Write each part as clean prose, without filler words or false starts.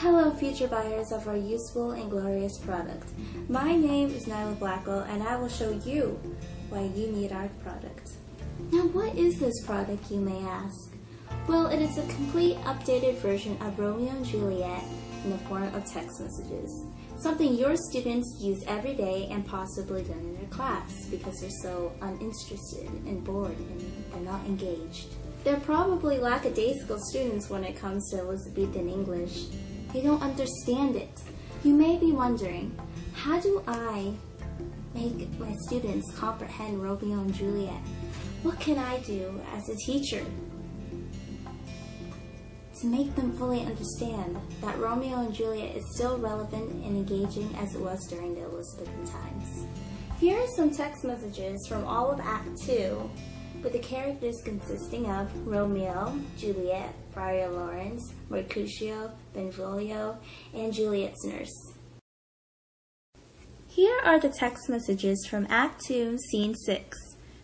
Hello, future buyers of our useful and glorious product. My name is Nyla Blackwell, and I will show you why you need our product. Now, what is this product, you may ask? Well, it is a complete updated version of Romeo and Juliet in the form of text messages. Something your students use every day and possibly done in their class because they're so uninterested and bored and they're not engaged. They're probably lackadaisical students when it comes to Elizabethan English. They don't understand it. You may be wondering, how do I make my students comprehend Romeo and Juliet? What can I do as a teacher to make them fully understand that Romeo and Juliet is still relevant and engaging as it was during the Elizabethan times? Here are some text messages from all of Act 2, with the characters consisting of Romeo, Juliet, Friar Lawrence, Mercutio, Benvolio, and Juliet's nurse. Here are the text messages from Act 2, Scene 6,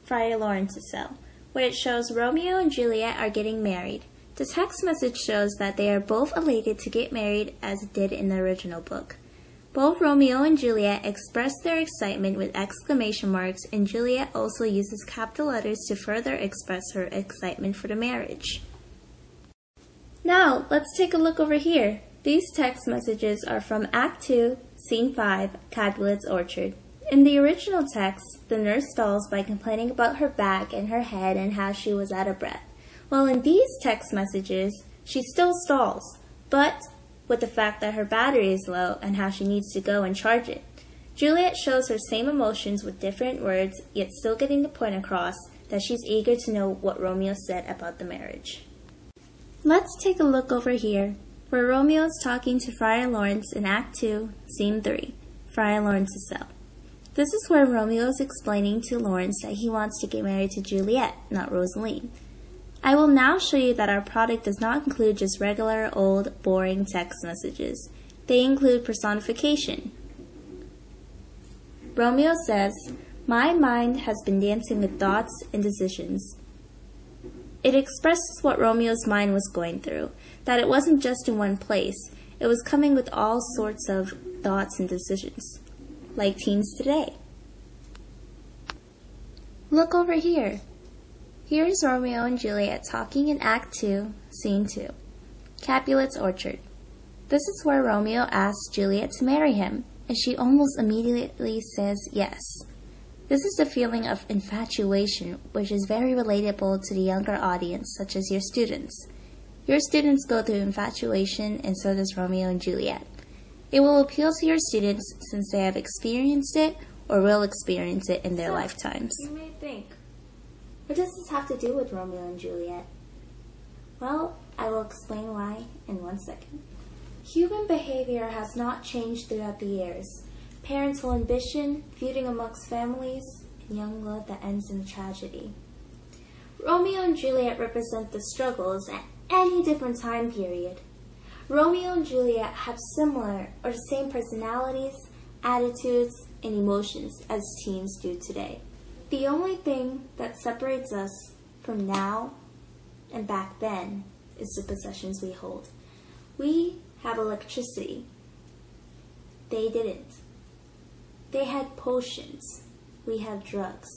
Friar Lawrence's cell, where it shows Romeo and Juliet are getting married. The text message shows that they are both elated to get married as it did in the original book. Both Romeo and Juliet express their excitement with exclamation marks, and Juliet also uses capital letters to further express her excitement for the marriage. Now, let's take a look over here. These text messages are from Act 2, Scene 5, Capulet's Orchard. In the original text, the nurse stalls by complaining about her back and her head and how she was out of breath. While in these text messages, she still stalls, but with the fact that her battery is low and how she needs to go and charge it. Juliet shows her same emotions with different words, yet still getting the point across that she's eager to know what Romeo said about the marriage. Let's take a look over here, where Romeo is talking to Friar Lawrence in Act 2, Scene 3, Friar Lawrence's cell. This is where Romeo is explaining to Lawrence that he wants to get married to Juliet, not Rosaline. I will now show you that our product does not include just regular, old, boring text messages. They include personification. Romeo says, "My mind has been dancing with thoughts and decisions." It expresses what Romeo's mind was going through, that it wasn't just in one place. It was coming with all sorts of thoughts and decisions, like teens today. Look over here. Here's Romeo and Juliet talking in Act 2, Scene 2, Capulet's Orchard. This is where Romeo asks Juliet to marry him, and she almost immediately says yes. This is the feeling of infatuation, which is very relatable to the younger audience, such as your students. Your students go through infatuation, and so does Romeo and Juliet. It will appeal to your students since they have experienced it or will experience it in their lifetimes. You may think, what does this have to do with Romeo and Juliet? Well, I will explain why in 1 second. Human behavior has not changed throughout the years. Parental ambition, feuding amongst families, and young love that ends in tragedy. Romeo and Juliet represent the struggles at any different time period. Romeo and Juliet have similar or the same personalities, attitudes, and emotions as teens do today. The only thing that separates us from now and back then is the possessions we hold. We have electricity. They didn't. They had potions. We have drugs.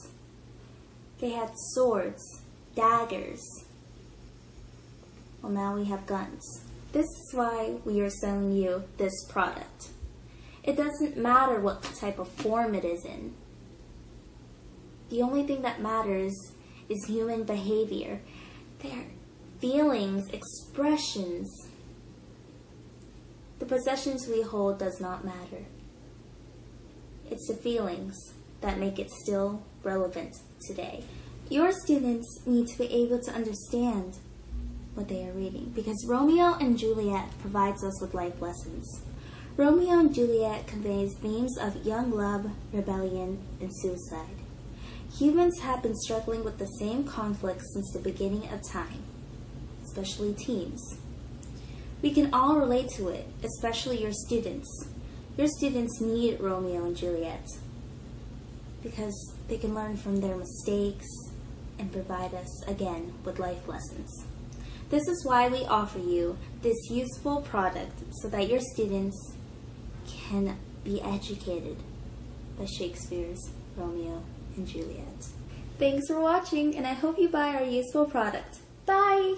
They had swords, daggers. Well, now we have guns. This is why we are selling you this product. It doesn't matter what type of form it is in. The only thing that matters is human behavior. Their feelings, expressions. The possessions we hold does not matter. It's the feelings that make it still relevant today. Your students need to be able to understand what they are reading because Romeo and Juliet provides us with life lessons. Romeo and Juliet conveys themes of young love, rebellion, and suicide. Humans have been struggling with the same conflict since the beginning of time, especially teens. We can all relate to it, especially your students. Your students need Romeo and Juliet because they can learn from their mistakes and provide us, again, with life lessons. This is why we offer you this useful product so that your students can be educated by Shakespeare's Romeo and Juliet. Thanks for watching, and I hope you buy our useful product. Bye!